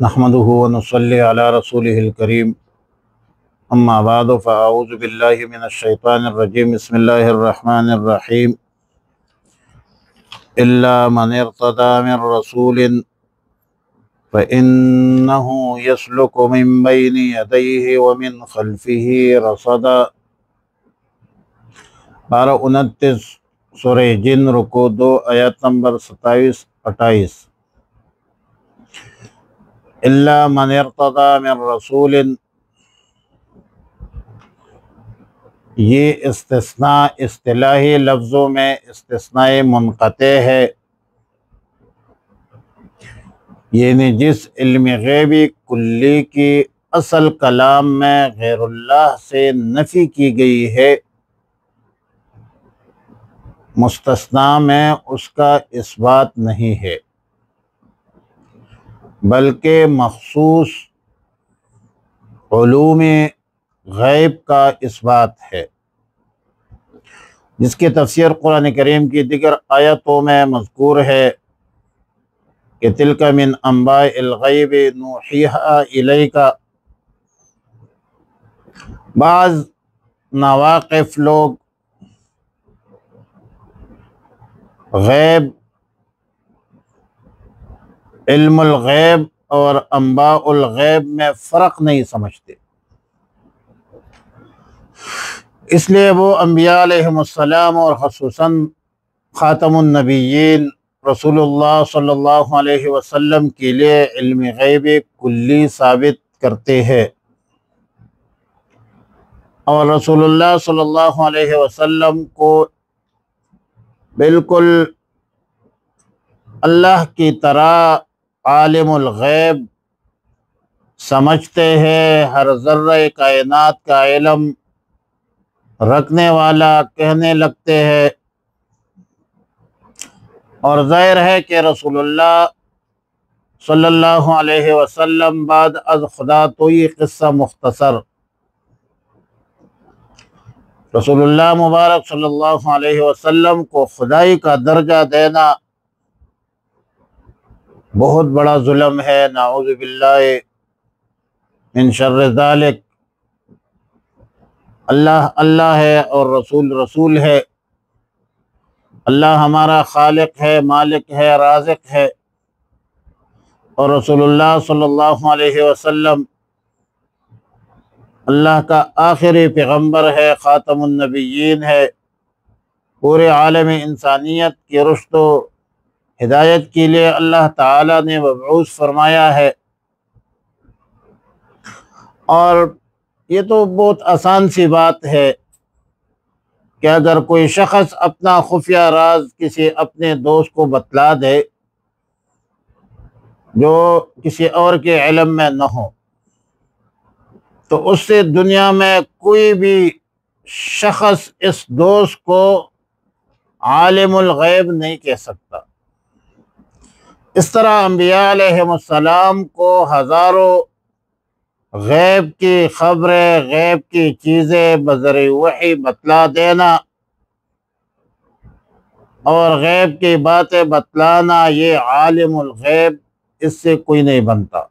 نحمده ونصلي على رسوله الكريم اما بعد فاعوذ بالله من الشيطان الرجيم بسم الله الرحمن الرحيم الا من ارتضى من رسول فانه يسلك من بين يديه ومن خلفه رصدا۔ 12:29 سورہ جن رکوع 2 آیات نمبر 27-28۔ الا من ارتضى من رسول، یہ استثناء اصطلاحی لفظوں میں استثناء منقطع ہے، یعنی جس علم غیبی کلی کی اصل کلام میں غیر اللہ سے نفی کی گئی ہے، مستثنیٰ میں اس کا اثبات نہیں ہے، بلکہ مخصوص علوم غیب کا اثبات ہے، جس کی تفسیر قرآن کریم کی دیگر آیتوں میں مذکور ہے کہ تلک من انباء الغیب نوحیہا الیک۔ بعض ناواقف لوگ غیب، علم الغیب اور انباء الغیب میں فرق نہیں سمجھتے، اس لیے وہ انبیاء علیہم السلام اور خصوصاً خاتم النبیین رسول اللہ صلی اللہ علیہ وسلم کے لیے علم غیب کلی ثابت کرتے ہیں، اور رسول اللہ صلی اللہ علیہ وسلم کو بالکل اللہ کی طرح عالم الغیب سمجھتے ہیں، ہر ذرہ کائنات کا علم رکھنے والا کہنے لگتے ہیں، اور ظاہر ہے کہ رسول اللہ صلی اللہ علیہ وسلم بعد از خدا تو یہ قصہ مختصر، رسول اللہ مبارک صلی اللہ علیہ وسلم کو خدائی کا درجہ دینا بہت بڑا ظلم ہے، نعوذ باللہ من شر ذالک۔ اللہ اللہ ہے اور رسول رسول ہے، اللہ ہمارا خالق ہے، مالک ہے، رازق ہے، اور رسول اللہ صلی اللہ علیہ وسلم اللہ کا آخری پیغمبر ہے، خاتم النبیین ہے، پورے عالم انسانیت کی رشد و ہدایت کے لیے اللہ تعالیٰ نے مبعوث فرمایا ہے۔ اور یہ تو بہت آسان سی بات ہے کہ اگر کوئی شخص اپنا خفیہ راز کسی اپنے دوست کو بتلا دے جو کسی اور کے علم میں نہ ہو، تو اس سے دنیا میں کوئی بھی شخص اس دوست کو عالم الغیب نہیں کہہ سکتا۔ اس طرح انبیاء علیہم السلام کو ہزاروں غیب کی خبریں، غیب کی چیزیں بذریعہ وحی بتلا دینا اور غیب کی باتیں بتلانا، یہ عالم الغیب اس سے کوئی نہیں بنتا۔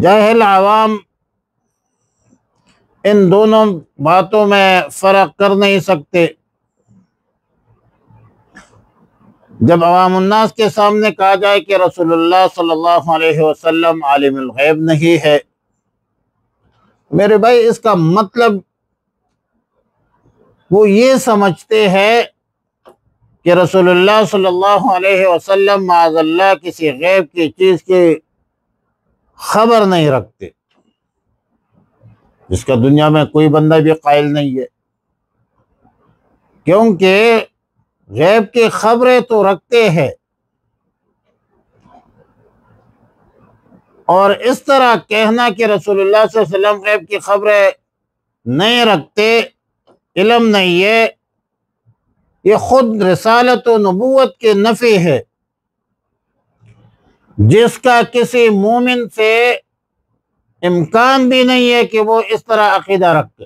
جاہل عوام ان دونوں باتوں میں فرق کر نہیں سکتے۔ جب عوام الناس کے سامنے کہا جائے کہ رسول اللہ صلی اللہ علیہ وسلم عالم الغیب نہیں ہے، میرے بھائی اس کا مطلب وہ یہ سمجھتے ہیں کہ رسول اللہ صلی اللہ علیہ وسلم معاذ اللہ کسی غیب کی چیز کی خبر نہیں رکھتے، جس کا دنیا میں کوئی بندہ بھی قائل نہیں ہے، کیونکہ غیب کی خبریں تو رکھتے ہیں، اور اس طرح کہنا کہ رسول اللہ صلی اللہ علیہ وسلم غیب کی خبریں نہیں رکھتے، علم نہیں ہے، یہ خود رسالت و نبوت کی نفی ہے، جس کا کسی مومن سے امکان بھی نہیں ہے کہ وہ اس طرح عقیدہ رکھے۔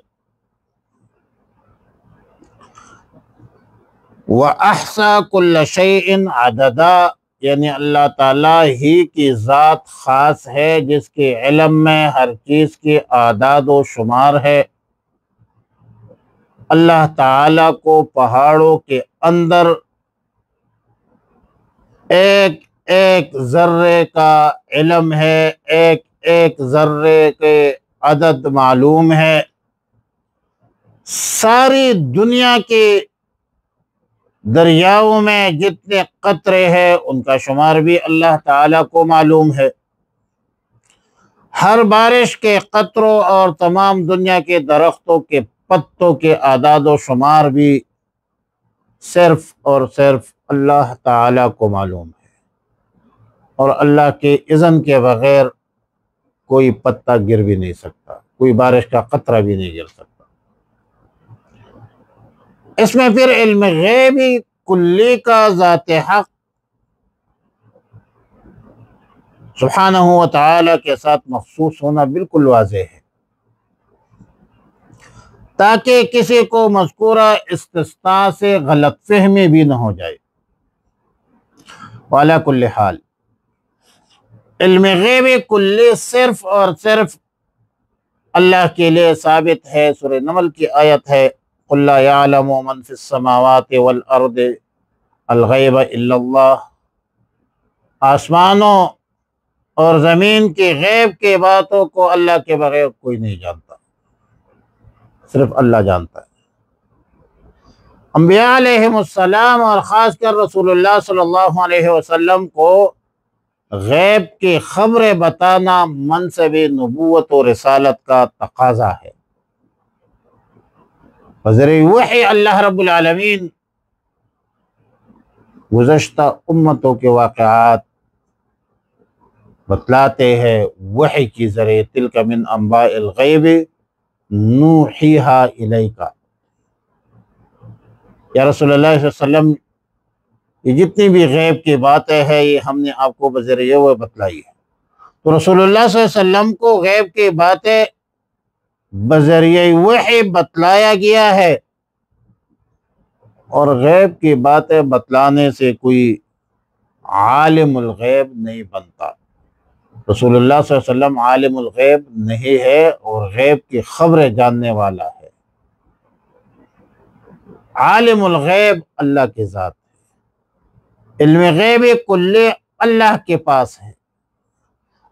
وَأَحْصَى كُلَّ شَيْءٍ عَدَدًا، یعنی اللہ تعالیٰ ہی کی ذات خاص ہے جس کے علم میں ہر چیز کی اعداد و شمار ہے۔ اللہ تعالیٰ کو پہاڑوں کے اندر ایک ایک ذرے کا علم ہے، ایک ایک ذرے کے عدد معلوم ہے، ساری دنیا کے دریاؤں میں جتنے قطرے ہیں ان کا شمار بھی اللہ تعالیٰ کو معلوم ہے، ہر بارش کے قطروں اور تمام دنیا کے درختوں کے پتوں کے اعداد و شمار بھی صرف اور صرف اللہ تعالیٰ کو معلوم ہے، اور اللہ کے اذن کے بغیر کوئی پتا گر بھی نہیں سکتا، کوئی بارش کا قطرہ بھی نہیں گر سکتا۔ اس میں پھر علم غیبی کلی کا ذات حق سبحانہ و تعالی کے ساتھ مخصوص ہونا بالکل واضح ہے، تاکہ کسی کو مذکورہ استثناء سے غلط فہمی بھی نہ ہو جائے۔ وعلی کل حال علم غیبی کلی صرف اور صرف اللہ کے لیے ثابت ہے۔ سورہ نمل کی آیت ہے، قُلْ لَا يَعْلَمُ مَنْ فِي السَّمَاوَاتِ وَالْأَرْضِ الْغَيْبَ إِلَّا اللَّهُ، آسمانوں اور زمین کی غیب کی باتوں کو اللہ کے بغیر کوئی نہیں جانتا، صرف اللہ جانتا ہے۔ انبیاء علیہم السلام اور خاص کر رسول اللہ صلی اللہ علیہ وسلم کو غیب کی خبریں بتانا منصب نبوت و رسالت کا تقاضا ہے۔ بذریعہ وحی اللہ رب العالمین گزشتہ امتوں کے واقعات بتلاتے ہیں وحی کی ذریعے، تلک من انباء الغیب نوحیہا الیک، یا رسول اللہ صلی اللہ علیہ وسلم یہ جتنی بھی غیب کی باتیں ہیں یہ ہم نے آپ کو بذریعہ وہ بتلائی ہے۔ تو رسول اللہ صلی اللہ علیہ وسلم کو غیب کی باتیں بذریعہ وحی بتلایا گیا ہے، اور غیب کی باتیں بتلانے سے کوئی عالم الغیب نہیں بنتا۔ رسول اللہ صلی اللہ علیہ وسلم عالم الغیب نہیں ہے اور غیب کی خبریں جاننے والا ہے۔ عالم الغیب اللہ کی ذات ہے، علم غیب کلی اللہ کے پاس ہے،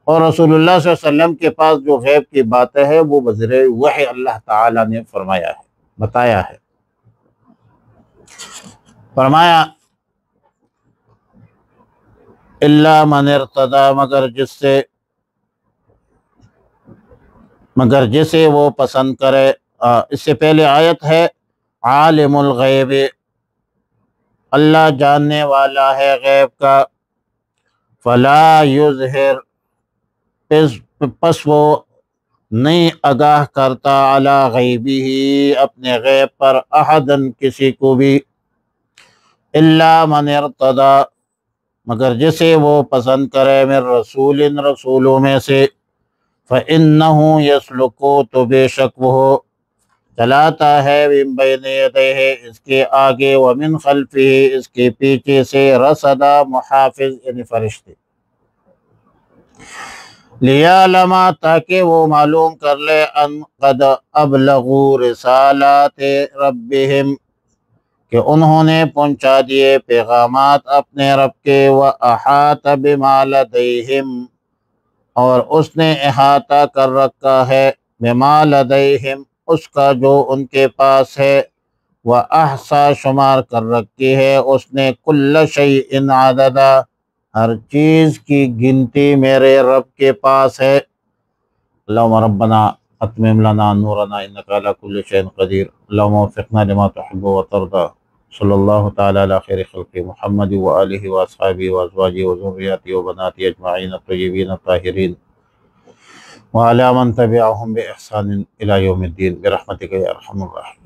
اور رسول اللہ صلی اللہ علیہ وسلم کے پاس جو غیب کی باتیں ہیں وہ بذریعہ وحی اللہ تعالیٰ نے فرمایا ہے، بتایا ہے۔ فرمایا الا من ارتضی، مگر جسے وہ پسند کرے۔ اس سے پہلے آیت ہے عالم الغیب، اللہ جاننے والا ہے غیب کا، فلا یظہر، پس وہ نہیں آگاہ کرتا، علی غیبہ، اپنے غیب پر، احدن، کسی کو بھی، الا من ارتضی، مگر جسے وہ پسند کرے، من رسول، رسولوں میں سے، فإنہ یسلکو، تو بے شک وہ چلاتا ہے، من بین یدیہ، اس کے آگے، ومن خلفہ، اس کے پیچھے سے، رصدا، محافظ یعنی فرشتے، لیعلم، تاکہ وہ معلوم کر لے، ان قد ابلغوا رسالات ربہم، کہ انہوں نے پہنچا دیے پیغامات اپنے رب کے، وَأَحَاطَ بِمَا لَدَيْهِمْ، اور اس نے احاطہ کر رکھا ہے، بِمَا لَدَيْهِمْ، اس کا جو ان کے پاس ہے، وَأَحْصَى، شمار کر رکھی ہے اس نے، كُلَّ شَيْءٍ عَدَدًا، ہر چیز کی گنتی میرے رب کے پاس ہے۔ اللہم ربنا اتمم لنا نورنا انک علی کل شیء قدیر، اللہم وفقنا لما تحب وترضى، صلی اللہ تعالی علی خیر خلق محمد وآلہ واصحابہ وازواجہ وذریاتہ وبناتہ اجمعین الطیبین الطاہرین، وعلی من تبعہم بإحسان الی یوم الدین، برحمتک یا ارحم الراحمین۔